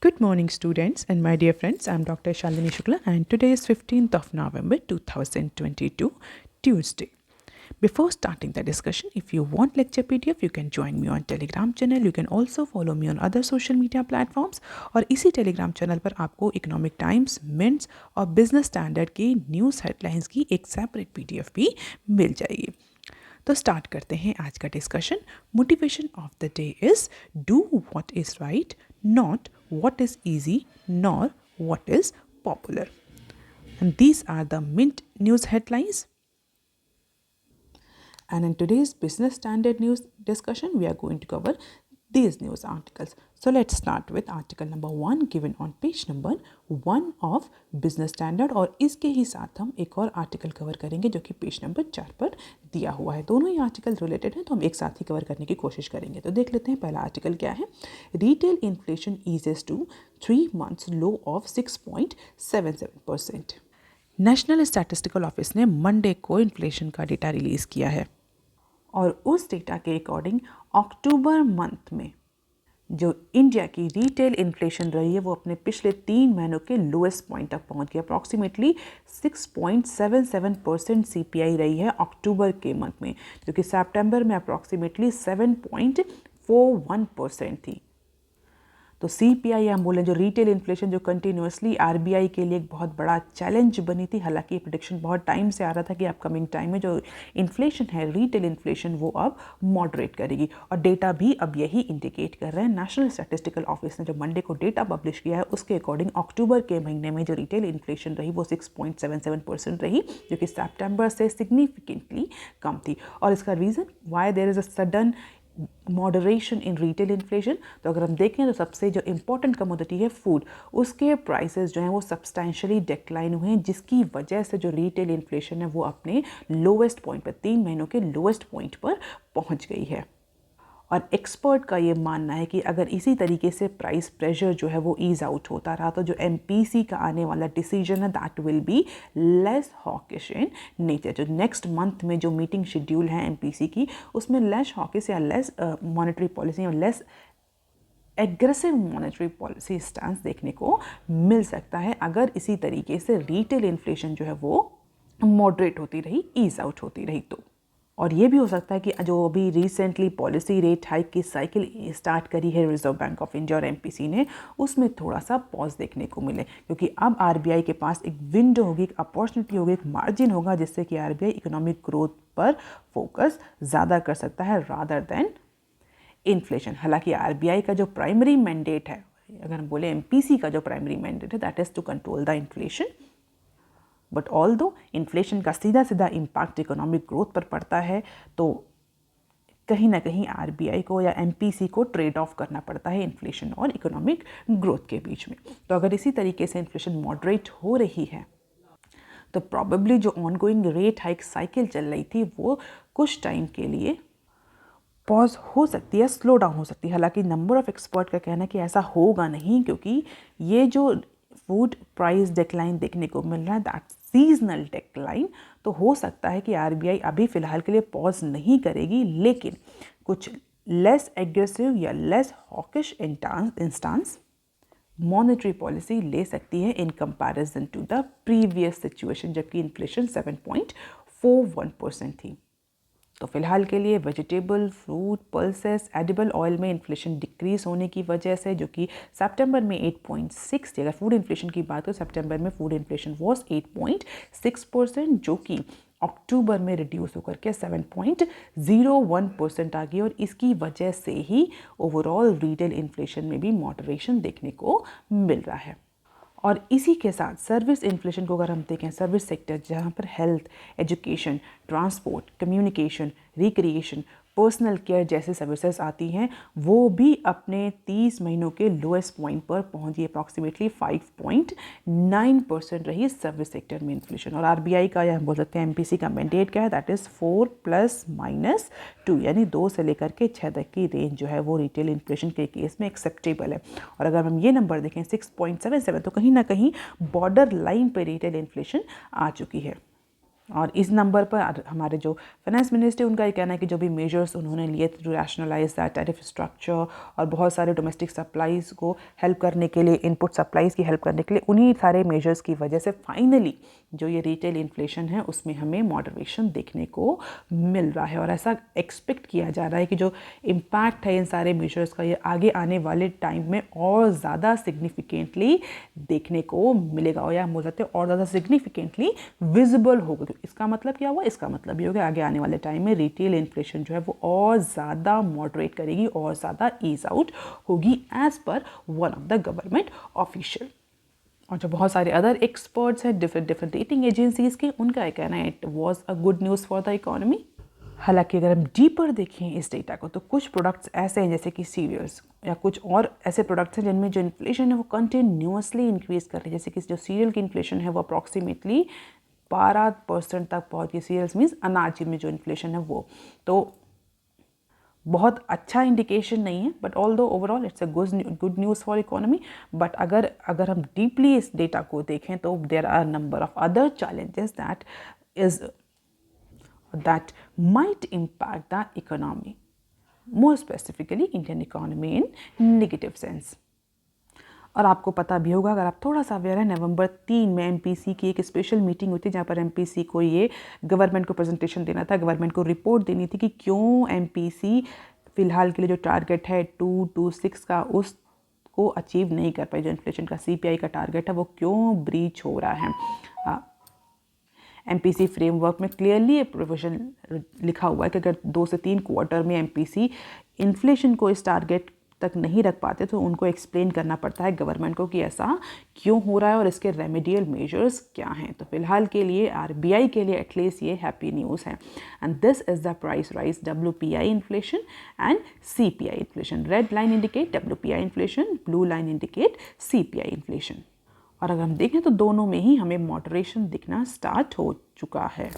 Good morning, students and my dear friends. I'm Dr. Shalini Shukla, and today is 15th of November 2022, Tuesday. Before starting the discussion, if you want lecture PDF, you can join me on Telegram channel. You can also follow me on other social media platforms. और इसी Telegram channel पर आपको Economic Times, Mints और Business Standard की news headlines की एक separate PDF भी मिल जाएगी. तो स्टार्ट करते हैं आज का discussion. Motivation of the day is do what is right, not what is easy nor what is popular. And these are the Mint news headlines. And in today's Business Standard news discussion, we are going to cover these news articles. So let's start with article number 1 given on page number 1 of Business Standard. और इसके ही साथ हम एक और article cover करेंगे जो कि page number 4 पर दिया हुआ है. दोनों ही आर्टिकल रिलेटेड हैं तो हम एक साथ ही कवर करने की कोशिश करेंगे. तो देख लेते हैं पहला आर्टिकल क्या है. Retail inflation eases to 3 months low of 6.77%. National statistical office ने मंडे को इन्फ्लेशन का डेटा रिलीज़ किया है और उस डेटा के अकॉर्डिंग अक्टूबर मंथ में जो इंडिया की रिटेल इन्फ्लेशन रही है वो अपने पिछले 3 महीनों के लोएस्ट पॉइंट तक पहुंच गया. अप्रॉक्सीमेटली 6.77% CPI रही है अक्टूबर के मंथ में, जो कि सितंबर में अप्रॉक्सीमेटली 7.41% थी. तो CPI हम बोलें जो रिटेल इन्फ्लेशन जो कंटिन्यूसली RBI के लिए एक बहुत बड़ा चैलेंज बनी थी. हालांकि ये प्रेडिक्शन बहुत टाइम से आ रहा था कि अपकमिंग टाइम में जो इन्फ्लेशन है रिटेल इन्फ्लेशन वो अब मॉडरेट करेगी और डेटा भी अब यही इंडिकेट कर रहे हैं. नेशनल स्टैटिस्टिकल ऑफिस ने जो मंडे को डेटा पब्लिश किया है उसके अकॉर्डिंग अक्टूबर के महीने में जो रिटेल इन्फ्लेशन रही वो 6.77% रही, जो कि सितंबर से सिग्निफिकेंटली कम थी. और इसका reason why there is a sudden moderation in retail inflation, तो अगर हम देखें तो सबसे जो इम्पोर्टेंट कमोडिटी है फूड, उसके प्राइसेस जो हैं वो सब्सटेंशियली डिक्लाइन हुए हैं, जिसकी वजह से जो रिटेल इन्फ्लेशन है वो अपने लोएस्ट पॉइंट पर 3 महीनों के लोएस्ट पॉइंट पर पहुंच गई है. और एक्सपर्ट का ये मानना है कि अगर इसी तरीके से प्राइस प्रेशर जो है वो ईज आउट होता रहा तो जो MPC का आने वाला डिसीजन है that will be less hawkish in nature. जो नेक्स्ट मंथ में जो मीटिंग शेड्यूल है MPC की उसमें लेस हॉकिश या लेस मॉनेटरी पॉलिसी और less aggressive monetary policy stance देखने को मिल सकता है अगर इसी तरीके से रिटेल इन्फ्लेशन जो है वो मॉडरेट होती रही, ईज आउट होती रही तो. और ये भी हो सकता है कि जो अभी रिसेंटली पॉलिसी रेट हाइक की साइकिल स्टार्ट करी है रिजर्व बैंक ऑफ इंडिया और MPC ने, उसमें थोड़ा सा पॉज देखने को मिले, क्योंकि अब RBI के पास एक विंडो होगी, एक अपॉर्चुनिटी होगी, एक मार्जिन होगा जिससे कि RBI इकोनॉमिक ग्रोथ पर फोकस ज़्यादा कर सकता है रादर देन इन्फ्लेशन. हालांकि RBI का जो प्राइमरी मैंडेट है, अगर हम बोले MPC का जो प्राइमरी मैंडेट है that is to control the inflation. But although inflation का सीधा सीधा इम्पैक्ट इकोनॉमिक ग्रोथ पर पड़ता है तो कहीं ना कहीं RBI को या MPC को ट्रेड ऑफ करना पड़ता है इन्फ्लेशन और इकोनॉमिक ग्रोथ के बीच में. तो अगर इसी तरीके से इन्फ्लेशन मॉडरेट हो रही है तो प्रॉबेबली जो ऑनगोइंग रेट हाइक साइकिल चल रही थी वो कुछ टाइम के लिए पॉज हो सकती है, स्लो डाउन हो सकती है. हालांकि नंबर ऑफ एक्सपर्ट का कहना है कि ऐसा होगा नहीं, क्योंकि ये जो फूड प्राइस डिक्लाइन देखने को मिल रहा है दैट सीजनल डिक्लाइन, तो हो सकता है कि RBI अभी फ़िलहाल के लिए पॉज नहीं करेगी, लेकिन कुछ लेस एग्रेसिव या less hawkish instance monetary policy ले सकती है in comparison to the previous situation जबकि इन्फ्लेशन 7.41% थी. तो फिलहाल के लिए vegetable, fruit, pulses, edible oil में इन्फ्लेशन डिक्रीज होने की वजह से, जो कि सितंबर में 8.6 थी. अगर फूड इन्फ्लेशन की बात हो सितंबर में फूड इन्फ्लेशन वॉज 8.6%, जो कि अक्टूबर में रिड्यूस होकर के 7.01% आ गई. और इसकी वजह से ही ओवरऑल रिटेल इन्फ्लेशन में भी मॉडरेशन देखने को मिल रहा है. और इसी के साथ सर्विस इन्फ्लेशन को अगर हम देखें, सर्विस सेक्टर जहाँ पर health, education, transport, communication, recreation, personal care जैसे सर्विसेज आती हैं, वो भी अपने 30 महीनों के लोएस्ट पॉइंट पर पहुंची. अप्रॉक्सीमेटली 5.9% रही सर्विस सेक्टर में इन्फ्लेशन. और RBI का या हम बोल सकते हैं MPC का मैंडेट क्या है दैट इज़ 4 ± 2, यानी 2 से लेकर के 6 तक की रेंज जो है वो रिटेल इन्फ्लेशन के केस में एक्सेप्टेबल है. और अगर हम ये नंबर देखें 6.77, तो कहीं ना कहीं बॉर्डर लाइन पर रिटेल इन्फ्लेशन आ चुकी है. और इस नंबर पर हमारे जो फाइनेंस मिनिस्टर उनका ये कहना है कि जो भी मेजर्स उन्होंने लिए to rationalise that tariff structure और बहुत सारे डोमेस्टिक सप्लाईज़ को हेल्प करने के लिए, इनपुट सप्लाईज़ की हेल्प करने के लिए, उन्हीं सारे मेजर्स की वजह से फाइनली जो ये रिटेल इन्फ्लेशन है उसमें हमें मॉडरेशन देखने को मिल रहा है। और ऐसा एक्सपेक्ट किया जा रहा है कि जो इम्पैक्ट है इन सारे मेजर्स का ये आगे आने वाले टाइम में और ज़्यादा सिग्निफिकेंटली देखने को मिलेगा, और या हम बोल सकते हैं और ज़्यादा सिग्निफिकेंटली विजिबल होगा। इसका मतलब क्या हुआ? इसका मतलब ये होगा आगे आने वाले टाइम में रिटेल इन्फ्लेशन जो है वो और ज़्यादा मॉडरेट करेगी और ज़्यादा ईज आउट होगी as per one of the government official. और जो बहुत सारे अदर एक्सपर्ट्स हैं डिफरेंट रेटिंग एजेंसीज के, उनका ये कहना है it was a good news for the economy. हालांकि अगर हम डीपर देखें इस डेटा को तो कुछ प्रोडक्ट्स ऐसे हैं जैसे कि सीरियल्स या कुछ और ऐसे प्रोडक्ट्स हैं जिनमें जो इन्फ्लेशन है वो कंटिन्यूसली इंक्रीज़ कर रही है। जैसे कि जो सीरियल की इन्फ्लेशन है वो अप्रॉक्सीमेटली 12% तक पहुँच गई। सीरियल्स मीन्स अनाज में जो इन्फ्लेशन है वो, तो बहुत अच्छा इंडिकेशन नहीं है, but although overall it's a good news for economy. But अगर हम डीपली इस डेटा को देखें तो there are number of other challenges that might impact the economy, more specifically Indian economy in negative sense। और आपको पता भी होगा, अगर आप थोड़ा सा अवेयर है, नवंबर 3 में एमपीसी की एक स्पेशल मीटिंग हुई थी जहाँ पर एमपीसी को ये गवर्नमेंट को प्रेजेंटेशन देना था, गवर्नमेंट को रिपोर्ट देनी थी कि क्यों एमपीसी फ़िलहाल के लिए जो टारगेट है 226 का उसको अचीव नहीं कर पाई। जो इन्फ्लेशन का सीपीआई का टारगेट है वो क्यों ब्रीच हो रहा है। एमपीसी फ्रेमवर्क में क्लियरली प्रोविजन लिखा हुआ है कि अगर 2 से 3 क्वार्टर में एमपीसी इन्फ्लेशन को इस टारगेट तक नहीं रख पाते तो उनको एक्सप्लेन करना पड़ता है गवर्नमेंट को कि ऐसा क्यों हो रहा है और इसके रेमेडियल मेजर्स क्या हैं। तो फिलहाल के लिए आरबीआई के लिए एटलीस्ट ये हैप्पी न्यूज़ है। And this is the price rise WPI inflation and CPI inflation. Red line indicate WPI inflation, blue line indicate CPI inflation. और अगर हम देखें तो दोनों में ही हमें मॉडरेशन दिखना स्टार्ट हो चुका है।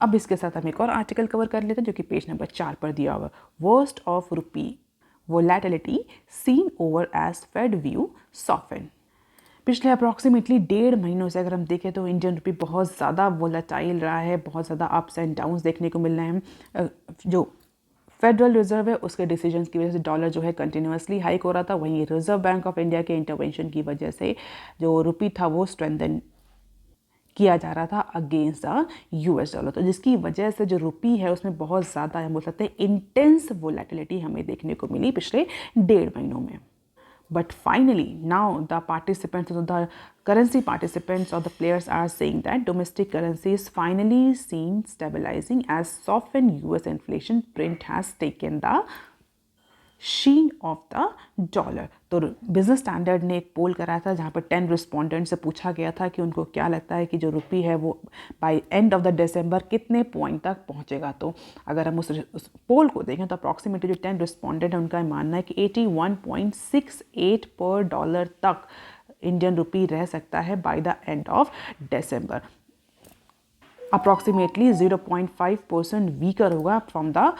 अब इसके साथ हम एक और आर्टिकल कवर कर लेते हैं जो कि पेज नंबर 4 पर दिया हुआ, worst of rupee volatility seen over as Fed view soften. पिछले अप्रॉक्सीमेटली 1.5 महीनों से अगर हम देखें तो इंडियन रुपी बहुत ज़्यादा वोलेटाइल रहा है, बहुत ज़्यादा अप्स एंड डाउन्स देखने को मिल रहे हैं। जो फेडरल रिजर्व है उसके डिसीजंस की वजह से डॉलर जो है कंटिन्यूसली हाइक हो रहा था, वहीं रिजर्व बैंक ऑफ इंडिया के इंटरवेंशन की वजह से जो रुपी था वो स्ट्रेंथन किया जा रहा था अगेंस्ट द यूएस डॉलर। तो जिसकी वजह से जो रुपी है उसमें बहुत ज़्यादा हम बोल सकते हैं इंटेंस वोलेटिलिटी हमें देखने को मिली पिछले 1.5 महीनों में। But finally, now the participants, the currency participants or the players are saying that domestic currency is finally seen stabilizing as softened US inflation print has taken the sheen off the dollar. तो Business Standard ने एक पोल कराया था जहाँ पर 10 respondent से पूछा गया था कि उनको क्या लगता है कि जो रुपी है वो by end of the December कितने पॉइंट तक पहुँचेगा। तो अगर हम उस पोल को देखें तो अप्रॉक्सीमेटली जो 10 रिस्पोंडेंट है उनका मानना है कि 81.68 पर डॉलर तक इंडियन रुपी रह सकता है by the end of December. Approximately 0.5% weaker होगा फ्रॉम द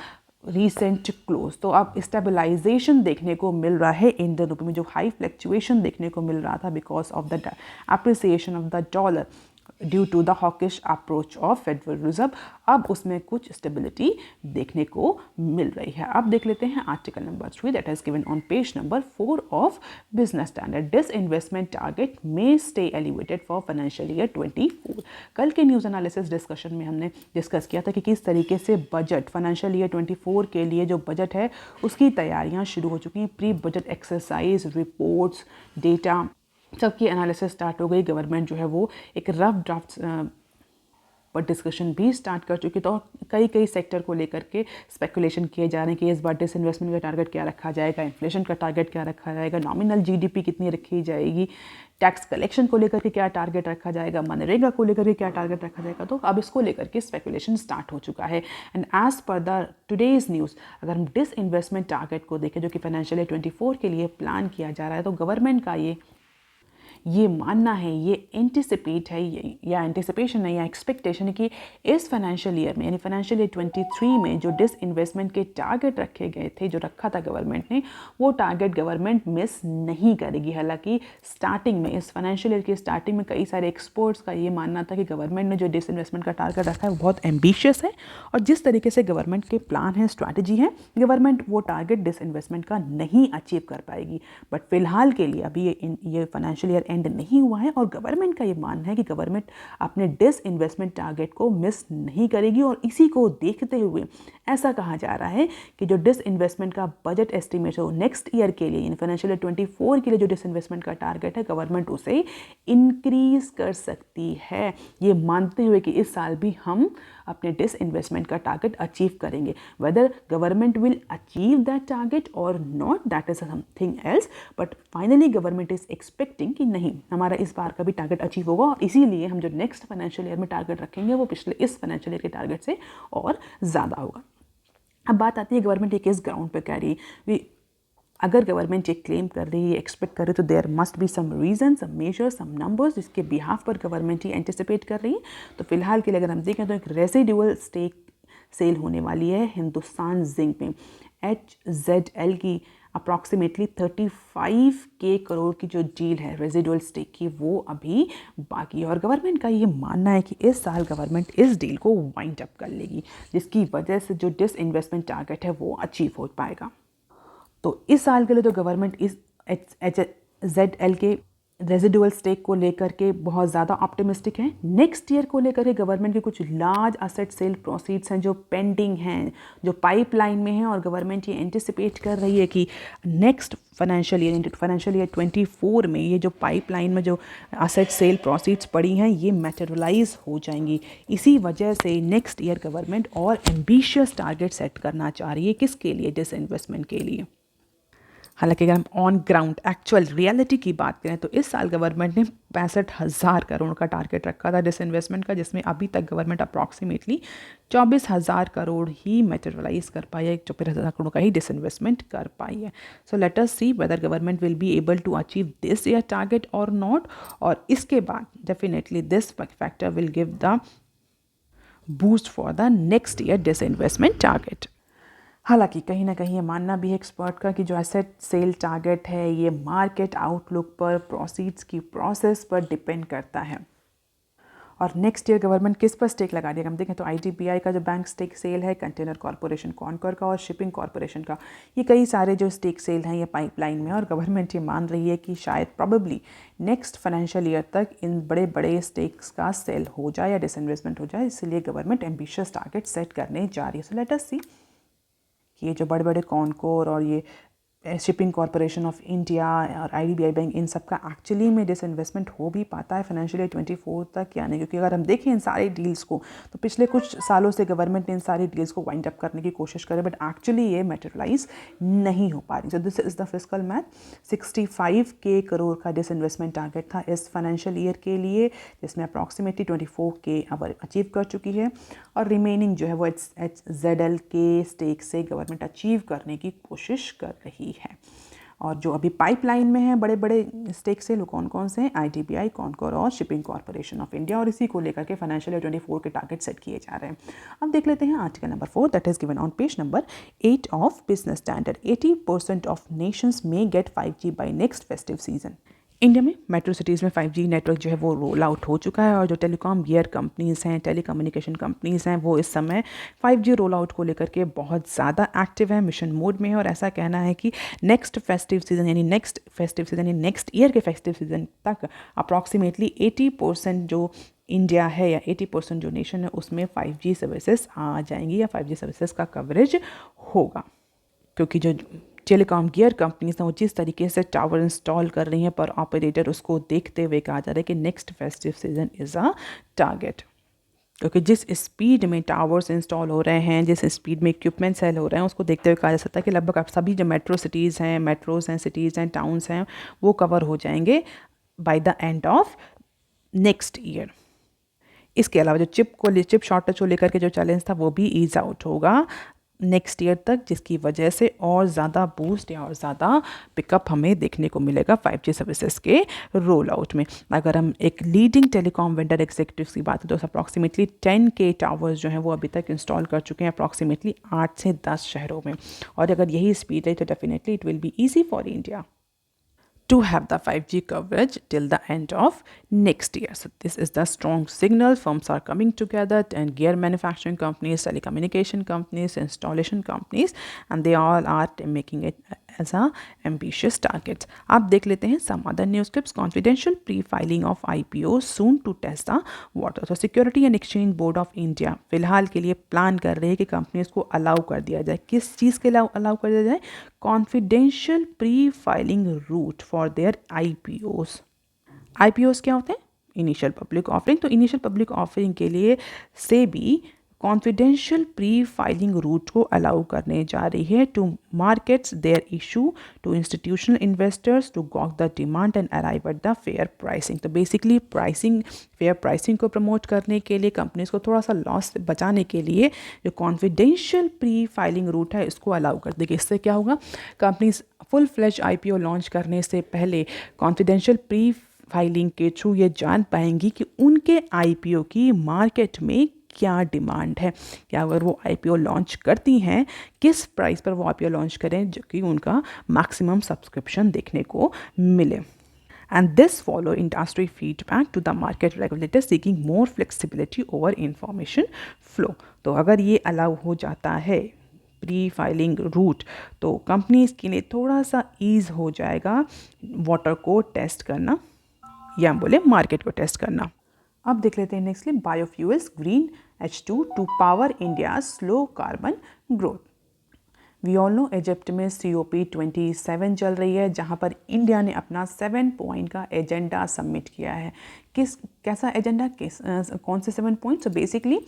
रीसेंट क्लोज। तो अब स्टेबलाइजेशन देखने को मिल रहा है इंडियन रुपी में, जो हाई फ्लक्चुएशन देखने को मिल रहा था because of the appreciation of the dollar due to the hawkish approach of Federal Reserve, अब उसमें कुछ स्टेबिलिटी देखने को मिल रही है। अब देख लेते हैं article number 3 that is given on page number 4 of business standard. This investment target may stay elevated for financial year 24। कल के न्यूज़ एनालिसिस डिस्कशन में हमने डिस्कस किया था कि किस तरीके से बजट फाइनेंशियल ईयर 24 के लिए जो बजट है उसकी तैयारियां शुरू हो चुकी हैं। Pre budget exercise, reports, data सबकी एनालिसिस स्टार्ट हो गई। गवर्नमेंट जो है वो एक रफ ड्राफ्ट पर डिस्कशन भी स्टार्ट कर चुकी। तो कई सेक्टर को लेकर के स्पेकुलेशन किए जा रहे हैं कि इस बार डिसइन्वेस्टमेंट का टारगेट क्या रखा जाएगा, इन्फ्लेशन का टारगेट क्या रखा जाएगा, नॉमिनल जीडीपी कितनी रखी जाएगी, टैक्स कलेक्शन को लेकर के क्या टारगेट रखा जाएगा, मनरेगा को लेकर के क्या टारगेट रखा जाएगा। तो अब इसको लेकर के स्पेकुलेशन स्टार्ट हो चुका है। And as per the today's news अगर हम डिसइन्वेस्टमेंट टारगेट को देखें जो कि फाइनेंशियल ईयर 24 के लिए प्लान किया जा रहा है, तो गवर्नमेंट का ये मानना है, ये एंटिसिपेट है, या एंटिसिपेशन है या एक्सपेक्टेशन है कि इस फाइनेंशियल ईयर में यानी फाइनेंशियल ईयर 23 में जो डिसइन्वेस्टमेंट के टारगेट रखे गए थे, जो रखा था गवर्नमेंट ने, वो टारगेट गवर्नमेंट मिस नहीं करेगी। हालांकि स्टार्टिंग में, इस फाइनेंशियल ईयर की स्टार्टिंग में कई सारे एक्सपर्ट्स का ये मानना था कि गवर्नमेंट ने जो डिसइन्वेस्टमेंट का टारगेट रखा है वो बहुत एम्बिशियस है, और जिस तरीके से गवर्नमेंट के प्लान है, स्ट्रैटेजी है, गवर्नमेंट वो टारगेट डिसइन्वेस्टमेंट का नहीं अचीव कर पाएगी। बट फिलहाल के लिए अभी ये फाइनेंशियल ईयर एंड नहीं हुआ है और गवर्नमेंट का ये मानना है कि गवर्नमेंट अपने डिसइन्वेस्टमेंट टारगेट को मिस नहीं करेगी। और इसी को देखते हुए ऐसा कहा जा रहा है कि जो डिसइन्वेस्टमेंट का बजट एस्टिमेट हो नेक्स्ट ईयर के लिए, इन फाइनेंशियल ईयर 24 के लिए जो डिसइन्वेस्टमेंट का टारगेट है, गवर्नमेंट उसे इंक्रीज कर सकती है, ये मानते हुए कि इस साल भी हम अपने डिसइन्वेस्टमेंट का टारगेट अचीव करेंगे। Whether government will achieve that target और not, that is something else, but finally government is expecting कि नहीं, हमारा इस बार का भी टारगेट अचीव होगा, और इसीलिए हम जो नेक्स्ट फाइनेंशियल ईयर में टारगेट रखेंगे वो पिछले इस फाइनेंशियल ईयर के टारगेट से और ज़्यादा होगा। अब बात आती है गवर्नमेंट ये किस ग्राउंड पे कह रही है। अगर गवर्नमेंट ये क्लेम कर रही है, एक्सपेक्ट कर रही है, तो there must be some reason, some major, some numbers जिसके बिहाफ पर गवर्नमेंट ये एंटिसिपेट कर रही है। तो फिलहाल के लिए अगर हम देखें तो एक रेसिडुअल स्टेक सेल होने वाली है हिंदुस्तान जिंक में। HZL की अप्रॉक्सीमेटली 35K करोड़ की जो डील है रेजिडुअल स्टेक की, वो अभी बाकी है, और गवर्नमेंट का ये मानना है कि इस साल गवर्नमेंट इस डील को वाइंड अप कर लेगी, जिसकी वजह से जो डिसइन्वेस्टमेंट टारगेट है वो अचीव हो पाएगा। तो इस साल के लिए तो गवर्नमेंट इस HZL के रेजिडुअल स्टेक को लेकर के बहुत ज़्यादा ऑप्टिमिस्टिक है। नेक्स्ट ईयर को लेकर के गवर्नमेंट के कुछ लार्ज असेट सेल प्रोसीड्स हैं जो पेंडिंग हैं, जो पाइपलाइन में हैं, और गवर्नमेंट ये एंटिसिपेट कर रही है कि नेक्स्ट फाइनेंशियल ईयर 24 में ये जो पाइपलाइन में जो असेट सेल प्रोसीड्स पड़ी हैं ये मैटेरियलाइज हो जाएंगी। इसी वजह से नेक्स्ट ईयर गवर्नमेंट और एम्बिशियस टारगेट सेट करना चाह रही है, किसके लिए, डिसइन्वेस्टमेंट के लिए। हालांकि अगर हम ऑन ग्राउंड एक्चुअल रियलिटी की बात करें तो इस साल गवर्नमेंट ने 65,000 करोड़ का टारगेट रखा था डिसइन्वेस्टमेंट का, जिसमें अभी तक गवर्नमेंट अप्रॉक्सीमेटली 24,000 करोड़ ही मैटेरियलाइज कर पाई है, 54,000 करोड़ का ही डिसइन्वेस्टमेंट कर पाई है। So let us see whether government will be able to achieve this year target और नॉट, और इसके बाद definitely this factor will give the boost for the next year disinvestment target. हालांकि कहीं ना कहीं ये मानना भी है एक्सपर्ट का कि जो एसेट सेल टारगेट है ये मार्केट आउटलुक पर, प्रोसीड्स की प्रोसेस पर डिपेंड करता है, और नेक्स्ट ईयर गवर्नमेंट किस पर स्टेक लगा देगा। हम देखें तो ITBI का जो बैंक स्टेक सेल है, कंटेनर कॉरपोरेशन कॉनकोर का और शिपिंग कॉरपोरेशन का, ये कई सारे जो स्टेक सेल हैं ये पाइपलाइन में, और गवर्नमेंट ये मान रही है कि शायद प्रॉबेबली नेक्स्ट फाइनेंशियल ईयर तक इन बड़े बड़े स्टेक्स का सेल हो जाए या डिसइन्वेस्टमेंट हो जाए, इसलिए गवर्नमेंट एम्बिशियस टारगेट सेट करने जा रही है। सो लेट अस सी कि ये जो बड़े बड़े कॉनकोर और ये शिपिंग कॉरपोरेशन ऑफ इंडिया और IDBI बैंक, इन सब का एक्चुअली में डिसइन्वेस्टमेंट हो भी पाता है फाइनेंशियल ईयर 24 तक या नहीं। क्योंकि अगर हम देखें इन सारे डील्स को तो पिछले कुछ सालों से गवर्नमेंट ने इन सारी डील्स को वाइंड अप करने की कोशिश करे, बट एक्चुअली ये मैटेरियलाइज नहीं हो पा रही। So this is the fiscal math. 65K crore का डिसइन्वेस्टमेंट टारगेट था इस फाइनेंशियल ईयर के लिए, जिसमें अप्रॉक्सीमेटली 24K अब अचीव कर चुकी है, और रिमेनिंग जो है वो HZL के स्टेक से गवर्नमेंट अचीव करने की कोशिश कर रही है। और जो अभी पाइपलाइन में है बड़े बड़े स्टेक से, वो कौन कौन से हैं, ITBI, कॉनकोर और शिपिंग कॉरपोरेशन ऑफ इंडिया, और इसी को लेकर के फाइनेंशियल ईयर 24 के टारगेट सेट किए जा रहे हैं। अब देख लेते हैं article number 4 that is given on page number 8 of business standard. 80% of nations में get 5G by next festive season. India में मेट्रो सिटीज़ में 5G नेटवर्क जो है वो रोल आउट हो चुका है, और जो टेलीकॉम गियर कंपनीज़ हैं, टेलीकम्युनिकेशन कंपनीज़ हैं, वो इस समय 5G रोल आउट को लेकर के बहुत ज़्यादा एक्टिव है, मिशन मोड में है, और ऐसा कहना है कि नेक्स्ट ईयर के फेस्टिव सीजन तक अप्रॉक्सीमेटली 80% जो इंडिया है या 80% जो नेशन है उसमें 5G सर्विसेज आ जाएंगी या 5G सर्विसेज का कवरेज होगा। क्योंकि जो टेलीकॉम गियर कंपनीज हैं वो जिस तरीके से टावर इंस्टॉल कर रही हैं पर ऑपरेटर, उसको देखते हुए कहा जा रहा है कि next festive season is a target. क्योंकि जिस स्पीड में टावर्स इंस्टॉल हो रहे हैं, जिस स्पीड में इक्विपमेंट सेल हो रहे हैं, उसको देखते हुए कहा जा सकता है कि लगभग आप सभी जो मेट्रोज़ हैं, सिटीज़ हैं, टाउन्स हैं, वो कवर हो जाएंगे by the end of next year. इसके अलावा जो चिप शॉर्टेज को लेकर के जो चैलेंज था वो भी ईज आउट होगा नेक्स्ट ईयर तक, जिसकी वजह से और ज़्यादा बूस्ट या और ज़्यादा पिकअप हमें देखने को मिलेगा 5G सर्विसेज के रोल आउट में। अगर हम एक लीडिंग टेलीकॉम वेंडर एग्जीक्यूटिव्स की बात करें तो अप्रॉक्सीमेटली 10K टावर्स जो हैं वो अभी तक इंस्टॉल कर चुके हैं अप्रॉक्सीमेटली 8 से 10 शहरों में, और अगर यही स्पीड है तो definitely it will be easy for India to have the 5G coverage till the end of next year. So this is the strong signal. Firms are coming together, and gear manufacturing companies, telecommunication companies, installation companies, and they all are making it as a ambitious target. अब देख लेते हैं some other news clips. Confidential pre-filing of IPO soon to test the water. So Security and Exchange Board of India फिलहाल के लिए plan कर रहे हैं कि कंपनीज को अलाउ कर दिया जाए। किस चीज़ के अलाउ कर दिया जाए? Confidential pre filing route for their IPOs। IPOs क्या होते हैं? Initial public offering. तो इनिशियल पब्लिक ऑफरिंग के लिए से भी कॉन्फिडेंशियल प्री फाइलिंग रूट को अलाउ करने जा रही है to markets their issue to institutional investors to gauge the demand and arrive at the fair pricing. तो बेसिकली फेयर प्राइसिंग को प्रमोट करने के लिए, कंपनीज को थोड़ा सा लॉस से बचाने के लिए जो कॉन्फिडेंशियल प्री फाइलिंग रूट है इसको अलाउ कर देगी। इससे क्या होगा? Companies full fledge IPO launch करने से पहले कॉन्फिडेंशियल प्री फाइलिंग के थ्रू ये जान पाएंगी कि उनके IPO की मार्केट में क्या डिमांड है, या अगर वो IPO लॉन्च करती हैं किस प्राइस पर वो IPO लॉन्च करें जो कि उनका मैक्सिमम सब्सक्रिप्शन देखने को मिले। And this follow industry feedback to the market regulators seeking more flexibility over information flow. तो अगर ये अलाउ हो जाता है प्री फाइलिंग रूट तो कंपनीज के लिए थोड़ा सा ईज हो जाएगा वाटर को टेस्ट करना, या बोले मार्केट को टेस्ट करना। अब देख लेते हैं nextly biofuels green H2 to power India slow carbon growth. We all know Egypt में COP27 चल रही है, जहां पर इंडिया ने अपना 7 पॉइंट का एजेंडा सबमिट किया है। कैसा एजेंडा, कौन से 7 point? So basically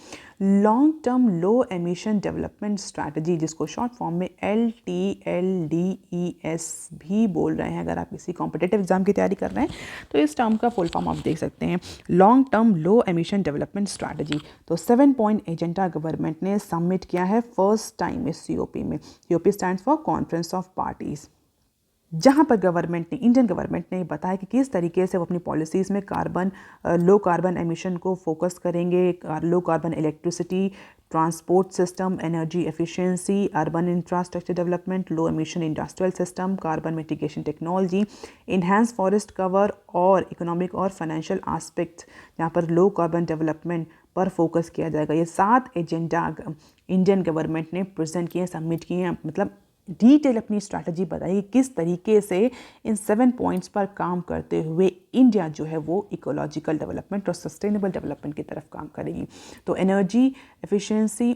long term लो एमिशन डेवलपमेंट स्ट्रैटेजी, जिसको शॉर्ट फॉर्म में LTLDES भी बोल रहे हैं। अगर आप किसी कॉम्पिटिटिव एग्जाम की तैयारी कर रहे हैं तो इस टर्म का फुल फॉर्म आप देख सकते हैं, लॉन्ग टर्म लो एमिशन डेवलपमेंट स्ट्रैटेजी। तो 7 पॉइंट एजेंडा गवर्नमेंट ने सबमिट किया है फर्स्ट टाइम इस COP में। COP stands for conference of parties, जहां पर इंडियन गवर्नमेंट ने बताया कि किस तरीके से वो अपनी पॉलिसीज़ में लो कार्बन एमिशन को फोकस करेंगे, low carbon electricity, transport system, energy efficiency, urban infrastructure development, low emission industrial system, carbon mitigation technology, enhance forest cover और इकोनॉमिक और फाइनेंशियल आस्पेक्ट, जहाँ पर लो कार्बन डेवलपमेंट पर focus किया जाएगा। ये 7 एजेंडा इंडियन गवर्नमेंट ने प्रेजेंट किए, सबमिट किए हैं, मतलब डिटेल अपनी स्ट्रैटेजी बताइए किस तरीके से इन 7 पॉइंट्स पर काम करते हुए इंडिया जो है वो इकोलॉजिकल डेवलपमेंट और सस्टेनेबल डेवलपमेंट की तरफ काम करेगी। तो energy efficiency,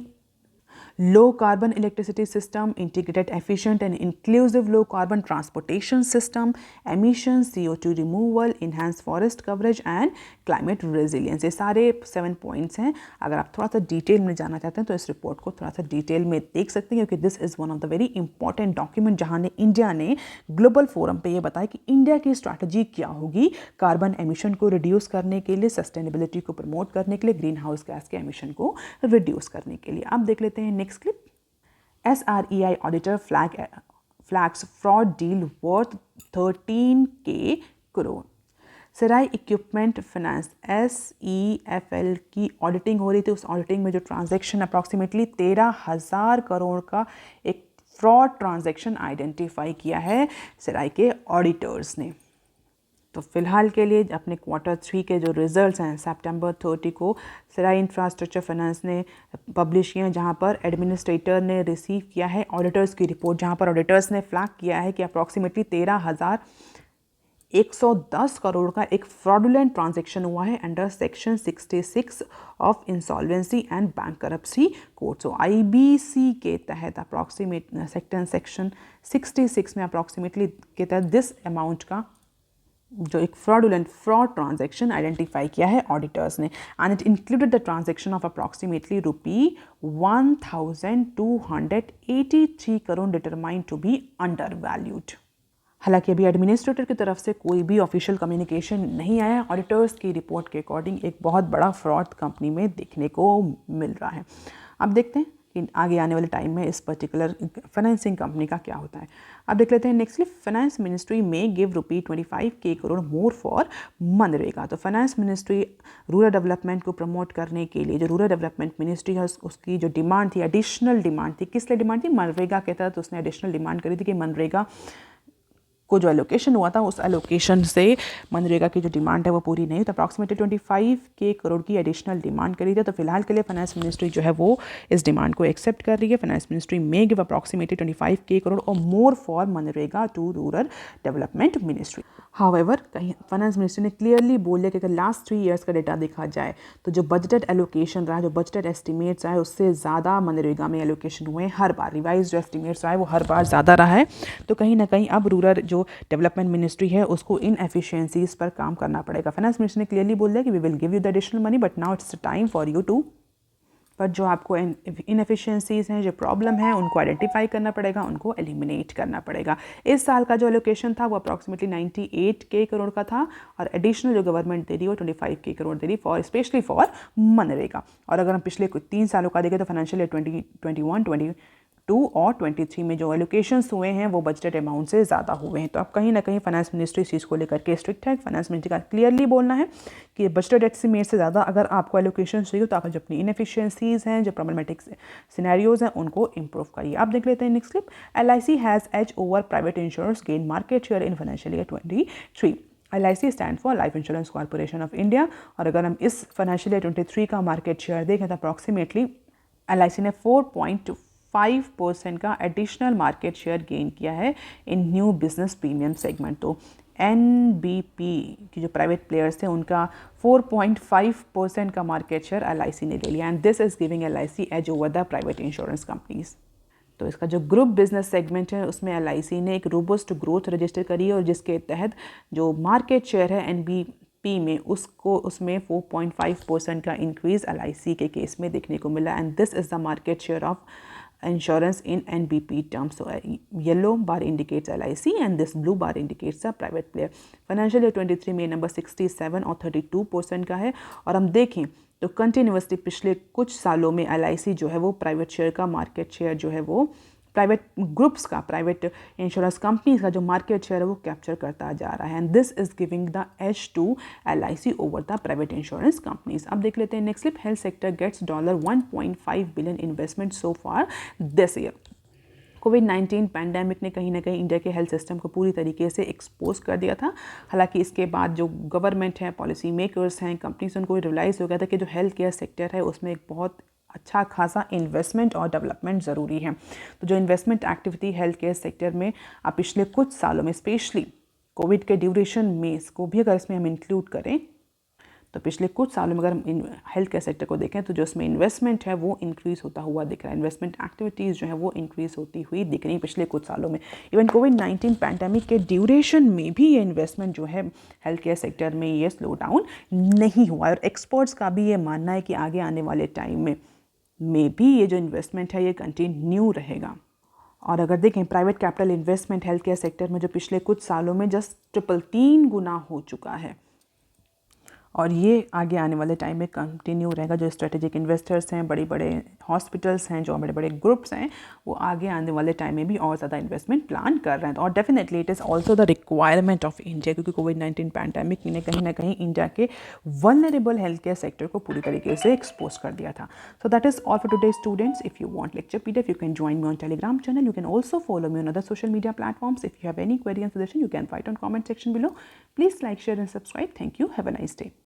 low carbon electricity system, integrated efficient and inclusive low carbon transportation system, emissions, CO2 removal, enhanced forest coverage and climate resilience। ये सारे 7 पॉइंट्स हैं। अगर आप थोड़ा सा डिटेल में जानना चाहते हैं तो इस रिपोर्ट को थोड़ा सा डिटेल में देख सकते हैं, क्योंकि this is one of the very important document जहाँ ने इंडिया ने ग्लोबल फोरम पे ये बताया कि इंडिया की स्ट्रैटेजी क्या होगी कार्बन एमिशन को रिड्यूस करने के लिए, सस्टेनेबिलिटी को प्रमोट करने के लिए, ग्रीन हाउस गैस के एमिशन को रिड्यूस करने के लिए। अब देख लेते हैं next clip. SREI auditor flags fraud deal worth 13K crore। सेराई इक्विपमेंट फाइनेंस SEFL की ऑडिटिंग हो रही थी। उस ऑडिटिंग में जो ट्रांजैक्शन अप्रॉक्सीमेटली 13,000 करोड़ का एक फ्रॉड ट्रांजैक्शन आइडेंटिफाई किया है सेराई के ऑडिटर्स ने। तो फिलहाल के लिए अपने Q3 के जो रिजल्ट्स हैं सितंबर 30 को सेराई इंफ्रास्ट्रक्चर फाइनेंस ने पब्लिश किए हैं, जहां पर एडमिनिस्ट्रेटर ने रिसीव किया है ऑडिटर्स की रिपोर्ट, जहां पर ऑडिटर्स ने फ्लैग किया है कि अप्रॉक्सीमेटली 13,110 करोड़ का एक फ्रॉडुलेंट ट्रांजैक्शन हुआ है under section 66 of insolvency and bankruptcy code. So IBC के तहत सेक्शन 66 में अप्रॉक्सीमेटली के तहत दिस अमाउंट का जो एक फ्रॉड ट्रांजैक्शन आइडेंटिफाई किया है ऑडिटर्स ने, and it included the transaction of approximately ₹1,283 crore determined to be undervalued. हालांकि अभी एडमिनिस्ट्रेटर की तरफ से कोई भी ऑफिशियल कम्युनिकेशन नहीं आया। ऑडिटर्स की रिपोर्ट के अकॉर्डिंग एक बहुत बड़ा फ्रॉड कंपनी में देखने को मिल रहा है। अब देखते हैं कि आगे आने वाले टाइम में इस पर्टिकुलर फाइनेंसिंग कंपनी का क्या होता है। अब देख लेते हैं नेक्स्टली, फाइनेंस मिनिस्ट्री में give ₹25K crore more for MNREGA. तो फाइनेंस मिनिस्ट्री रूरल डेवलपमेंट को प्रमोट करने के लिए, जो रूरल डेवलपमेंट मिनिस्ट्री है उसकी जो डिमांड थी, एडिशनल डिमांड थी, किस लिए डिमांड थी? मनरेगा के तहत उसने एडिशनल डिमांड करी थी कि मनरेगा को जो एलोकेशन हुआ था उस एलोकेशन से मनरेगा की जो डिमांड है वो पूरी नहीं, तो अप्रॉक्सीमेटली 25K करोड़ की एडिशनल डिमांड करी थी। तो फिलहाल के लिए फाइनेंस मिनिस्ट्री जो है वो इस डिमांड को एक्सेप्ट कर रही है। फाइनेंस मिनिस्ट्री में गिव अप्रॉक्सीमेटली 25K करोड़ और more for MNREGA to rural development ministry. However कहीं फाइनेंस मिनिस्ट्री ने क्लियरली बोल दिया कि अगर लास्ट 3 ईयर्स का डेटा देखा जाए तो जो बजटेड एलोकेशन रहा, जो बजटेड एस्टिमेट्स रहा है, उससे ज़्यादा मनरेगा में एलोकेशन हुए हर बार। रिवाइज जो एस्टिमेट्स रहा है वो हर बार ज़्यादा रहा है। तो कहीं ना कहीं अब रूरल जो डेवलपमेंट मिनिस्ट्री है उसको इन एफिशिएंसीज पर काम करना पड़ेगा। फाइनेंस मिनिस्ट्री ने क्लियरली बोल दिया कि we will give you the additional money but now it's time for you to, पर जो आपको इनएफिशिएंसीज हैं, जो प्रॉब्लम है, उनको आइडेंटिफाई करना पड़ेगा, उनको एलिमिनेट करना पड़ेगा। इस साल का जो एलोकेशन था वो अप्रॉक्सीमेटली 98K करोड़ का था और एडिशनल जो गवर्नमेंट दे रही है वो 25K करोड़ दे रही फॉर स्पेशली फॉर मनरेगा। और अगर हम पिछले 3 सालों का देखें तो फाइनेंशियल ईयर 2021, 22 और 23 में जो एलोकेशंस हुए हैं वो बजटेड अमाउंट से ज़्यादा हुए हैं। तो अब कहीं ना कहीं फाइनेंस मिनिस्ट्री इस चीज़ को लेकर के स्ट्रिक्ट है। फाइनेंस मिनिस्ट्री का क्लियरली बोलना है कि बजटेड एस्टिमेट से ज़्यादा अगर आपको एलोकेशन चाहिए तो आप जो अपनी इनएफिशिएंसीज हैं, जो प्रॉब्लमेटिक सिनेरियोज हैं, उनको इंप्रूव करिए। अब देख लेते हैं next clip. LIC has edge over private insurance gain market share in financial year 23। LIC stand for Life Insurance Corporation of India. और अगर हम इस फाइनेंशियल ईयर 23 का मार्केट शेयर देखें तो अप्रॉक्सीमेटली LIC ने 4.5% का एडिशनल मार्केट शेयर गेन किया है इन न्यू बिजनेस प्रीमियम सेगमेंट। तो NBP की जो प्राइवेट प्लेयर्स थे उनका 4.5% का मार्केट शेयर LIC ने ले लिया and this is giving LIC edge over the private insurance companies. तो इसका जो ग्रुप बिजनेस सेगमेंट है उसमें LIC ने एक रोबस्ट ग्रोथ रजिस्टर करी है और जिसके तहत जो मार्केट शेयर है NBP में उसमें 4.5% का इंक्रीज LIC के केस में देखने को मिला and this is the market share of insurance in NBP terms. So yellow bar indicates LIC and this blue bar indicates the private player. Financial year 23 में नंबर 67 और 32% का है। और हम देखें तो कंटिन्यूसली पिछले कुछ सालों में LIC जो है वो प्राइवेट शेयर का मार्केट शेयर जो है वो प्राइवेट ग्रुप्स का, प्राइवेट इंश्योरेंस कंपनीज का जो मार्केट शेयर है वो कैप्चर करता जा रहा है and this is giving the edge to LIC over the private insurance companies. अब देख लेते हैं next clip. Health sector gets $1.5 billion investment so far this year. कोविड-19 पैंडेमिक ने कहीं ना कहीं इंडिया के हेल्थ सिस्टम को पूरी तरीके से एक्सपोज कर दिया था। हालांकि इसके बाद जो गवर्नमेंट है, पॉलिसी मेकर्स हैं, कंपनीज, उनको रियलाइज़ हो गया था कि जो हेल्थ केयर सेक्टर है उसमें एक बहुत अच्छा खासा इन्वेस्टमेंट और डेवलपमेंट ज़रूरी है। तो जो investment activity health care sector में अब पिछले कुछ सालों में, स्पेशली कोविड के ड्यूरेशन में, इसको भी अगर इसमें हम इंक्लूड करें तो पिछले कुछ सालों में अगर हम हेल्थ केयर सेक्टर को देखें तो जो उसमें इन्वेस्टमेंट है वो इंक्रीज़ होता हुआ दिख रहा है। इन्वेस्टमेंट एक्टिविटीज़ जो है वो इंक्रीज़ होती हुई दिख रही है पिछले कुछ सालों में। इवन कोविड-19 पैंडेमिक के ड्यूरेशन में भी ये इन्वेस्टमेंट जो है हेल्थ केयर सेक्टर में ये स्लो डाउन नहीं हुआ है और एक्सपर्ट्स का भी ये मानना है कि आगे आने वाले टाइम में भी ये जो इन्वेस्टमेंट है ये कंटिन्यू रहेगा। और अगर देखें private capital investment health care sector में जो पिछले कुछ सालों में जस्ट 3 गुना हो चुका है और ये आगे आने वाले टाइम में कंटिन्यू रहेगा। जो स्ट्रेटेजिक इन्वेस्टर्स हैं, बड़े बड़े हॉस्पिटल्स हैं, जो बड़े बड़े ग्रुप्स हैं, वो आगे आने वाले टाइम में भी और ज़्यादा इन्वेस्टमेंट प्लान कर रहे हैं। और definitely it is also the requirement of India, क्योंकि कोविड-19 पैंडेमिक ने कहीं ना कहीं इंडिया के वल्नरेबल हेल्थ केयर सेक्टर को पूरी तरीके से एक्सपोज कर दिया था। So that is all for today students. If you want lecture PDF, you can join me on Telegram channel. You can also follow me on other social media platforms. If you have any query and suggestion, you can write on comment section below. Please like, share and subscribe. Thank you. Have a nice day.